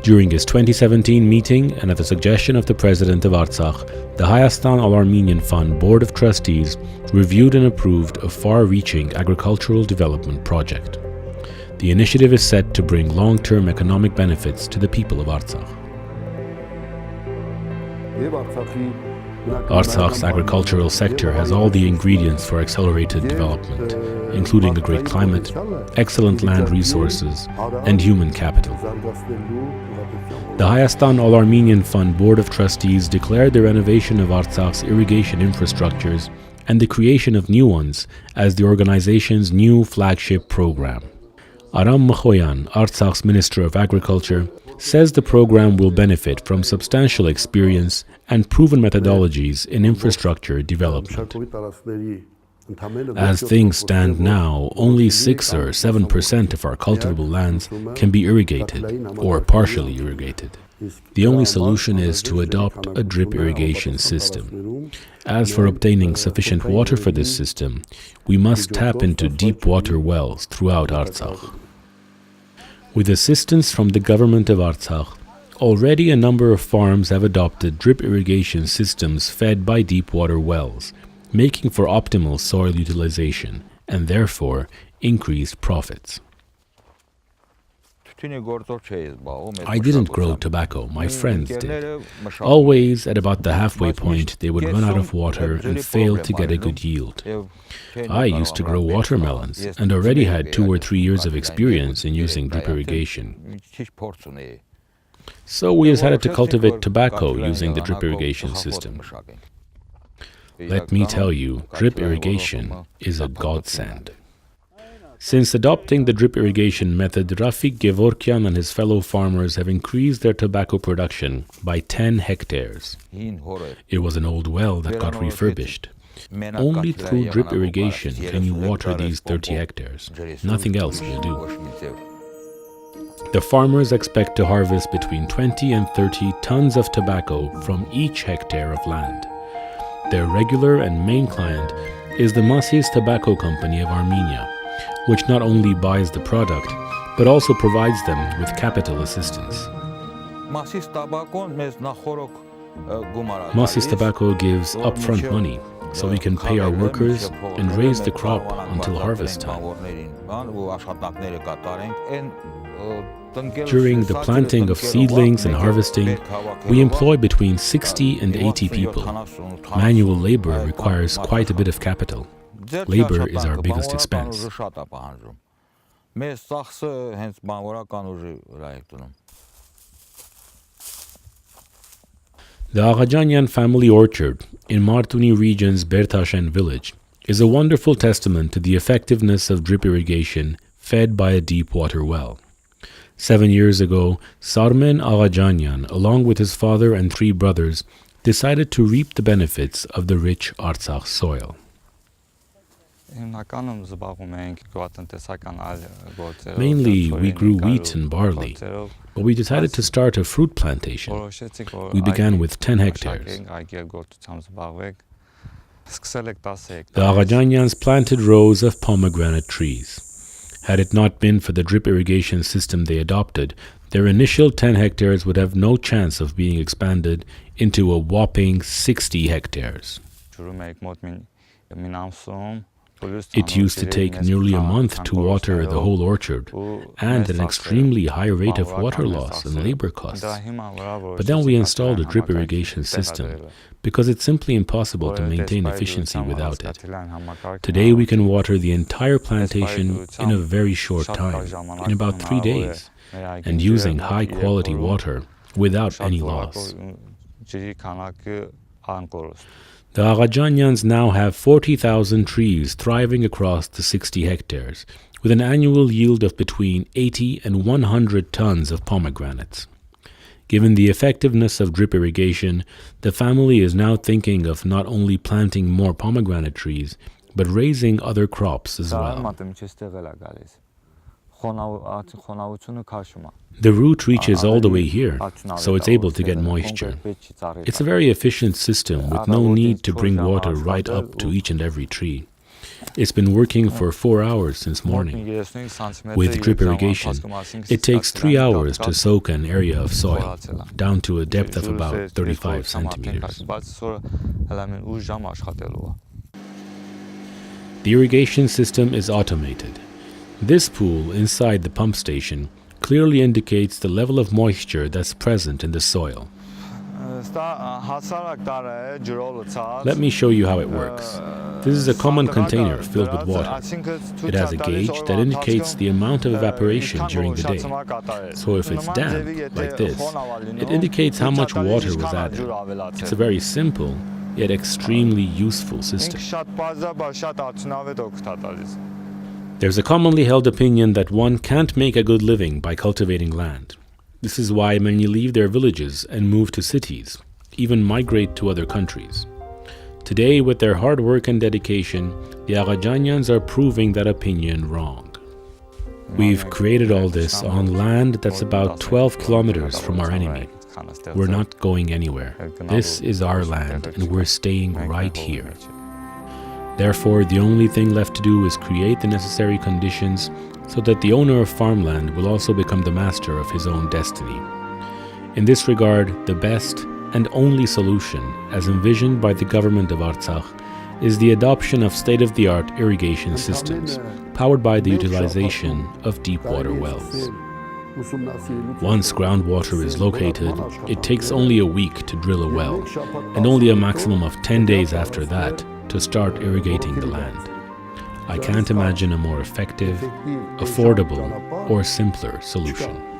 During his 2017 meeting and at the suggestion of the President of Artsakh, the Hayastan All-Armenian Fund Board of Trustees reviewed and approved a far-reaching agricultural development project. The initiative is set to bring long-term economic benefits to the people of Artsakh. Artsakh's agricultural sector has all the ingredients for accelerated development, including a great climate, excellent land resources, and human capital. The Hayastan All-Armenian Fund Board of Trustees declared the renovation of Artsakh's irrigation infrastructures and the creation of new ones as the organization's new flagship program. Aram Mkhoyan, Artsakh's Minister of Agriculture, says the program will benefit from substantial experience and proven methodologies in infrastructure development. As things stand now, only 6 or 7% of our cultivable lands can be irrigated or partially irrigated. The only solution is to adopt a drip irrigation system. As for obtaining sufficient water for this system, we must tap into deep water wells throughout Artsakh. With assistance from the government of Artsakh, already a number of farms have adopted drip irrigation systems fed by deep water wells, making for optimal soil utilization and therefore increased profits. I didn't grow tobacco, my friends did. Always at about the halfway point, they would run out of water and fail to get a good yield. I used to grow watermelons and already had 2 or 3 years of experience in using drip irrigation. So we decided to cultivate tobacco using the drip irrigation system. Let me tell you, drip irrigation is a godsend. Since adopting the drip irrigation method, Rafik Gevorkian and his fellow farmers have increased their tobacco production by 10 hectares. It was an old well that got refurbished. Only through drip irrigation can you water these 30 hectares. Nothing else will do. The farmers expect to harvest between 20 and 30 tons of tobacco from each hectare of land. Their regular and main client is the Masis Tobacco Company of Armenia, which not only buys the product, but also provides them with capital assistance. Masis Tobacco gives upfront money, so we can pay our workers and raise the crop until harvest time. During the planting of seedlings and harvesting, we employ between 60 and 80 people. Manual labor requires quite a bit of capital. Labor is our biggest expense. The Aghajanyan family orchard in Martuni region's Bertashen village is a wonderful testament to the effectiveness of drip irrigation fed by a deep water well. 7 years ago, Sarmen Aghajanyan, along with his father and 3 brothers, decided to reap the benefits of the rich Artsakh soil. Mainly, we grew wheat and barley, but we decided to start a fruit plantation. We began with 10 hectares. The Aghajanyans planted rows of pomegranate trees. Had it not been for the drip irrigation system they adopted, their initial 10 hectares would have no chance of being expanded into a whopping 60 hectares. It used to take nearly a month to water the whole orchard, and at an extremely high rate of water loss and labor costs. But then we installed a drip irrigation system, because it's simply impossible to maintain efficiency without it. Today we can water the entire plantation in a very short time, in about 3 days, and using high-quality water without any loss. The Aghajanyans now have 40,000 trees thriving across the 60 hectares, with an annual yield of between 80 and 100 tons of pomegranates. Given the effectiveness of drip irrigation, the family is now thinking of not only planting more pomegranate trees, but raising other crops as well. The root reaches all the way here, so it's able to get moisture. It's a very efficient system with no need to bring water right up to each and every tree. It's been working for 4 hours since morning. With drip irrigation, it takes 3 hours to soak an area of soil, down to a depth of about 35 centimeters. The irrigation system is automated. This pool inside the pump station clearly indicates the level of moisture that's present in the soil. Let me show you how it works. This is a common container filled with water. It has a gauge that indicates the amount of evaporation during the day. So if it's damp, like this, it indicates how much water was added. It's a very simple, yet extremely useful system. There's a commonly held opinion that one can't make a good living by cultivating land. This is why many leave their villages and move to cities, even migrate to other countries. Today, with their hard work and dedication, the Agajanians are proving that opinion wrong. We've created all this on land that's about 12 kilometers from our enemy. We're not going anywhere. This is our land, and we're staying right here. Therefore, the only thing left to do is create the necessary conditions so that the owner of farmland will also become the master of his own destiny. In this regard, the best and only solution, as envisioned by the government of Artsakh, is the adoption of state-of-the-art irrigation systems, powered by the utilization of deep water wells. Once groundwater is located, it takes only a week to drill a well, and only a maximum of 10 days after that to start irrigating the land. I can't imagine a more effective, affordable, or simpler solution.